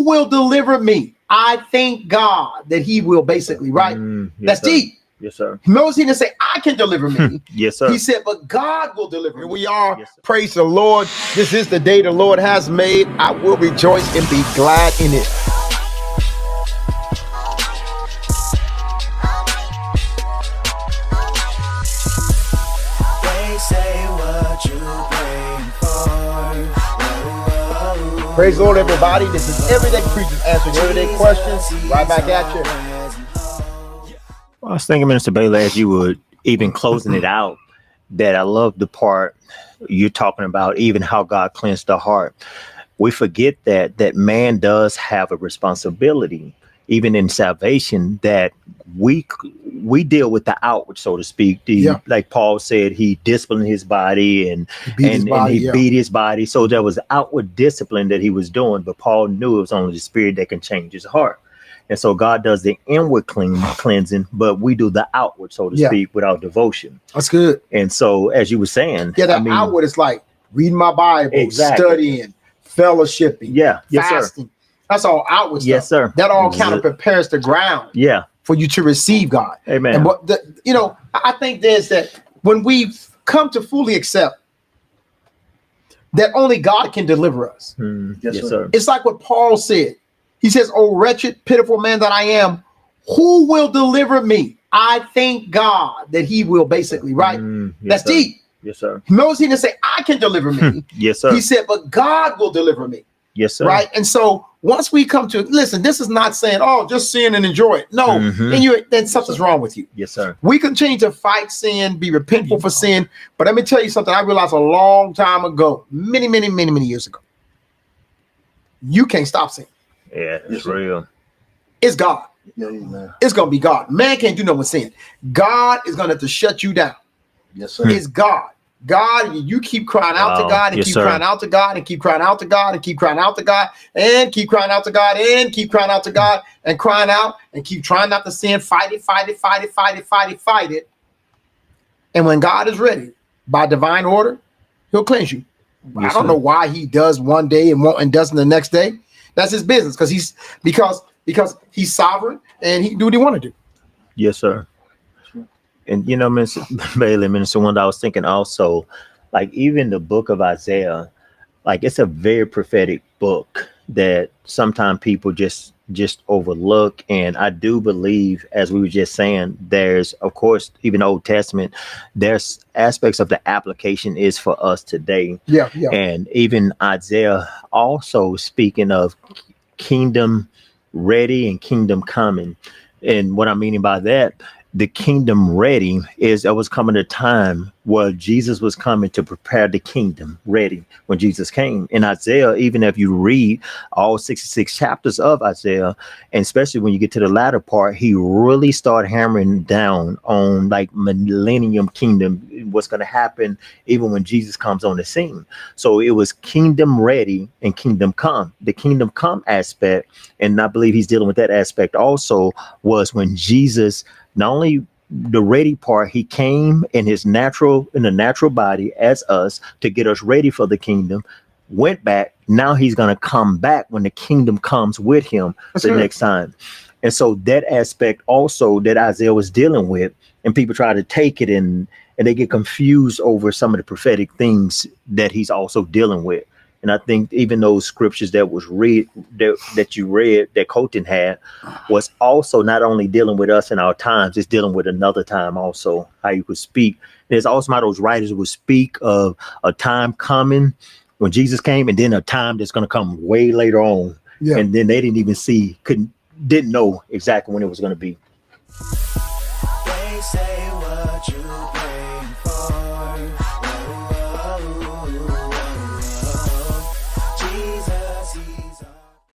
who will deliver me? I thank God that he will, basically, right? Yes, That's sir. deep. Yes, sir. Notice he didn't say, I can deliver me. Yes, sir. He said, but God will deliver me. Here we are. Yes, sir. Praise the Lord. This is the day the Lord has made. I will rejoice and be glad in it. They say what you praying for. Praise the Lord, everybody. This is Everyday Preachers answering everyday questions. Right back at you. I was thinking, Minister Baylor, as you were even closing it out, that I love the part you're talking about, even how God cleansed the heart. We forget that man does have a responsibility, even in salvation, that we deal with the outward, so to speak. Like Paul said, he disciplined his body and he beat his body. So there was outward discipline that he was doing, but Paul knew it was only the spirit that can change his heart. And so God does the inward cleansing, but we do the outward, so to speak, with our devotion. That's good. And so, as you were saying, outward is like reading my Bible, studying, fellowshipping, fasting. That's all outward stuff. Yes, sir. That all kind of prepares the ground for you to receive God. Amen. And I think there's that when we've come to fully accept that only God can deliver us. Yes, sir. It's like what Paul said. He says, "Oh, wretched, pitiful man that I am, who will deliver me? I thank God that he will," basically, right? That's deep. Yes, sir. Notice he didn't say, I can deliver me. Yes, sir. He said, but God will deliver me. Yes, sir. Right. And so once we come to listen, this is not saying, oh, just sin and enjoy it. No, then something's wrong with you. Yes, sir. We continue to fight sin, be repentful for sin. But let me tell you something I realized a long time ago, many years ago. You can't stop sin. Yeah, it's real. It's God. It's going to be God. Man can't do nothing with sin. God is going to have to shut you down. Yes, sir. It's God. God, you keep crying out to God and keep crying out to God and keep crying out to God and keep crying out to God and keep crying out to God and keep crying out to God and crying out and keep trying not to sin. Fight it. And when God is ready, by divine order, he'll cleanse you. I don't know why he does one day and doesn't the next day. That's his business because he's sovereign and he can do what he want to do. Yes, sir. And Minister Bailey, Minister Wanda, I was thinking also, like even the book of Isaiah, like it's a very prophetic book that sometimes people just overlook. And I do believe, as we were just saying, there's, of course, even Old Testament, there's aspects of the application is for us today. Yeah. And even Isaiah also speaking of kingdom ready and kingdom coming. And what I'm meaning by that, the kingdom ready is there was coming a time where Jesus was coming to prepare the kingdom ready when Jesus came. In Isaiah, even if you read all 66 chapters of Isaiah, and especially when you get to the latter part, he really started hammering down on like millennium kingdom, what's going to happen even when Jesus comes on the scene. So it was kingdom ready and kingdom come. The kingdom come aspect, and I believe he's dealing with that aspect also, was when Jesus, not only the ready part, he came in the natural body as us to get us ready for the kingdom, went back. Now he's going to come back when the kingdom comes with him next time. And so that aspect also that Isaiah was dealing with, and people try to take it and they get confused over some of the prophetic things that he's also dealing with. And I think even those scriptures that was that you read, that Colton had, was also not only dealing with us in our times, it's dealing with another time also, how you could speak. There's also how those writers would speak of a time coming when Jesus came, and then a time that's going to come way later on. Yeah. And then they didn't even didn't know exactly when it was going to be. They say what you